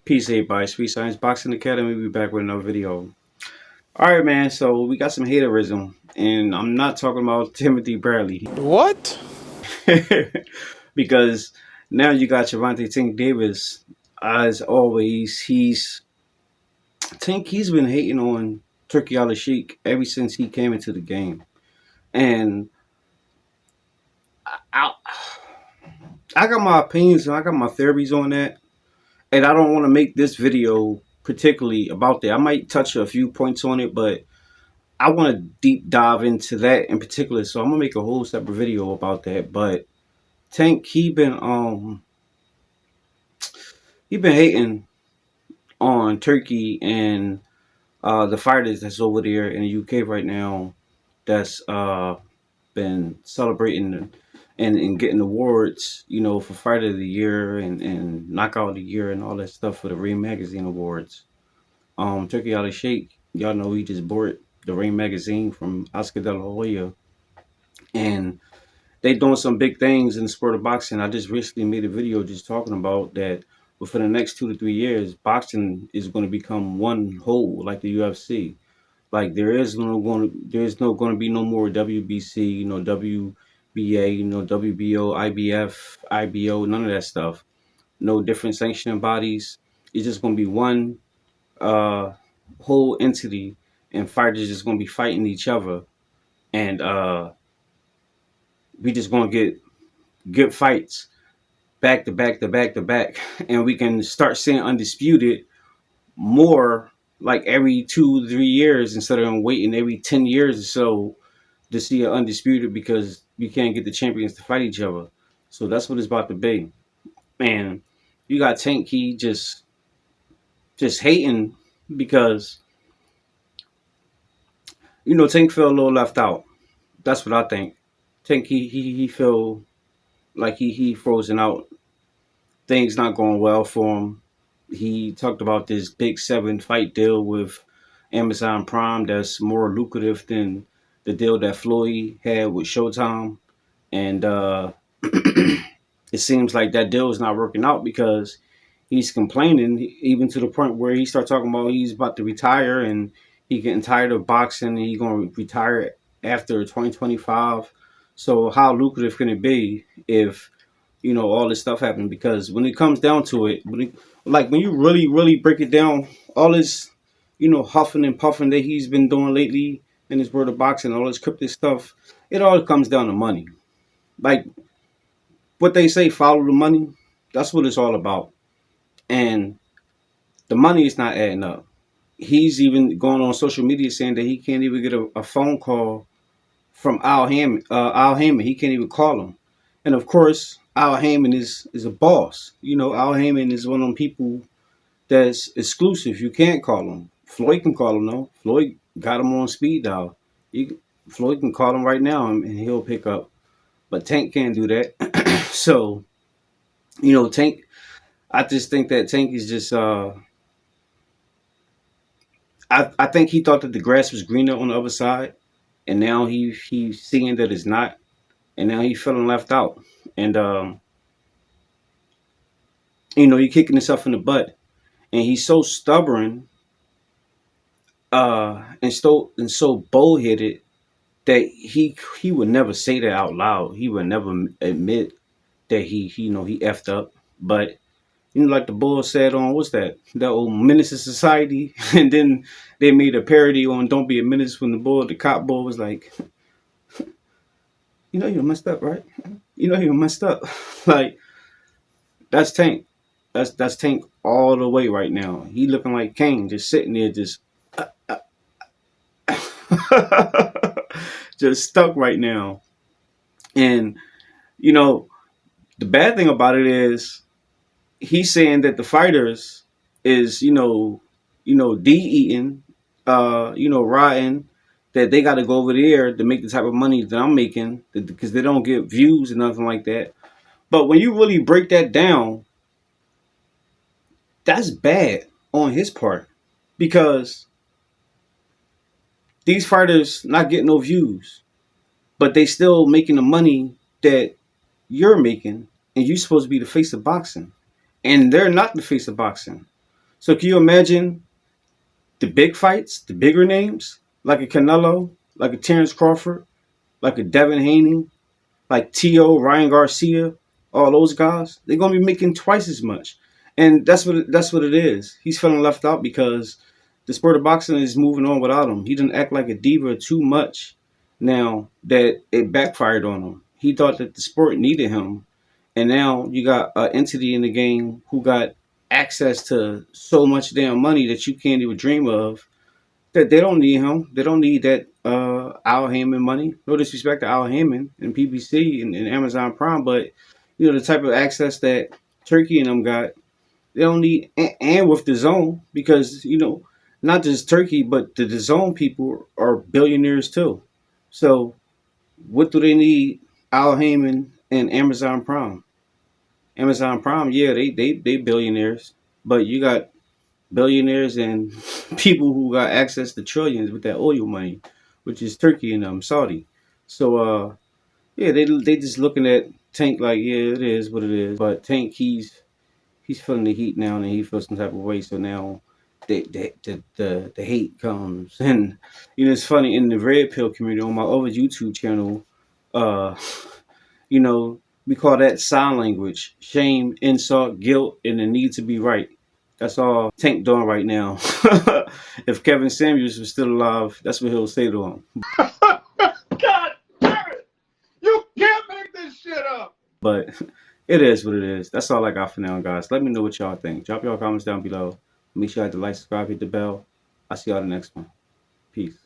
Peace, everybody. Sweet Science Boxing Academy. We back with another video. All right, man. So we got some haterism, and I'm not talking about Timothy Bradley What? because now you got Gervonta Davis. As always, he's been hating on Turki Alalshikh ever since he came into the game, and I, I got my opinions and I got my theories on that, and I don't want to make this video particularly about that. I might touch a few points on it, but I want to deep dive into that in particular, so I'm gonna make a whole separate video about that. But Tank, he been hating on Turkey and the fighters that's over there in the UK right now. That's been celebrating and getting awards, for Fighter of the Year and Knockout of the Year and all that stuff for the Ring Magazine awards. Turkey Alalshikh, y'all know he just bought the Ring Magazine from Oscar De La Hoya, and they doing some big things in the sport of boxing. I just recently made a video just talking about that. But for the next 2 to 3 years, boxing is going to become one whole, like the UFC. Like there is no going to be no more WBC, WBA, WBO, IBF, IBO, none of that stuff. No different sanctioning bodies. It's just going to be one uh, whole entity, and fighters just going to be fighting each other, and we just going to get good fights back to back to back to back, and we can start seeing undisputed more like every 2 3 years instead of waiting every 10 years or so to see an undisputed because you can't get the champions to fight each other. So that's what it's about to be. And you got Tank Key just hating because Tank felt a little left out. That's what I think. Tank he feel like he frozen out. Things not going well for him. He talked about this big 7 fight deal with Amazon Prime that's more lucrative than the deal that Floyd had with Showtime. And it seems like that deal is not working out because he's complaining, even to the point where he started talking about he's about to retire and he getting tired of boxing and he's going to retire after 2025. So how lucrative can it be if all this stuff happened? Because when it comes down to it, when you really break it down, all this huffing and puffing that he's been doing lately in this world of boxing, all this cryptic stuff, it all comes down to money. Like what they say, follow the money. That's what it's all about, and the money is not adding up. He's even going on social media saying that he can't even get a phone call from Al Hammond. Al Hammond, he can't even call him. And of course, Al Hammond is a boss. Al Hammond is one of them people that's exclusive. You can't call him. Floyd can call him though. Floyd got him on speed dial. Floyd can call him right now and he'll pick up. But Tank can't do that. So Tank. I just think that Tank is just. I think he thought that the grass was greener on the other side, and now he's seeing that it's not, and now he's feeling left out, and he's kicking himself in the butt, and he's so stubborn, and so bullheaded that he would never say that out loud. He would never admit that he effed up, but like the bull said on what's that old Menace to Society, and then they made a parody on "Don't Be a Menace" when the cop bull was like, you messed up, right? You messed up. Like that's Tank. That's Tank all the way right now. He looking like Kane, just sitting there, just just stuck right now. And you know the bad thing about it is he's saying that the fighters is de eating, rotting, that they got to go over there to make the type of money that I'm making because they don't get views and nothing like that. But when you really break that down, that's bad on his part because these fighters not getting no views, but they still making the money that you're making, and you're supposed to be the face of boxing, and they're not the face of boxing. So can you imagine the big fights, the bigger names, like a Canelo, like a Terrence Crawford, like a Devin Haney, like T.O., Ryan Garcia, all those guys, they're gonna be making twice as much. And that's what it is. He's feeling left out because the sport of boxing is moving on without him. He didn't act like a diva too much now that it backfired on him. He thought that the sport needed him. And now you got an entity in the game who got access to so much damn money that you can't even dream of, that they don't need him. They don't need that Al Heyman money. No disrespect to Al Heyman and PBC and Amazon Prime, but you know the type of access that Turkey and them got, they don't need. And with the zone, because you know not just Turkey, but the zone people are billionaires too. So what do they need Al Heyman and Amazon Prime? Amazon Prime, yeah, they billionaires, but you got billionaires and people who got access to trillions with that oil money, which is Turkey and Saudi. So yeah, they just looking at Tank like, yeah, it is what it is. But Tank, he's feeling the heat now, and he feels some type of way. So now the hate comes, and you know it's funny in the red pill community on my other YouTube channel. Uh, you know, we call that sign language: shame, insult, guilt, and the need to be right. That's all Tank doing right now. If Kevin Samuels was still alive, that's what he'll say to him. God damn it! You can't make this shit up. But it is what it is. That's all I got for now, guys. Let me know what y'all think. Drop y'all comments down below. Make sure you hit the like, subscribe, hit the bell. I'll see y'all the next one. Peace.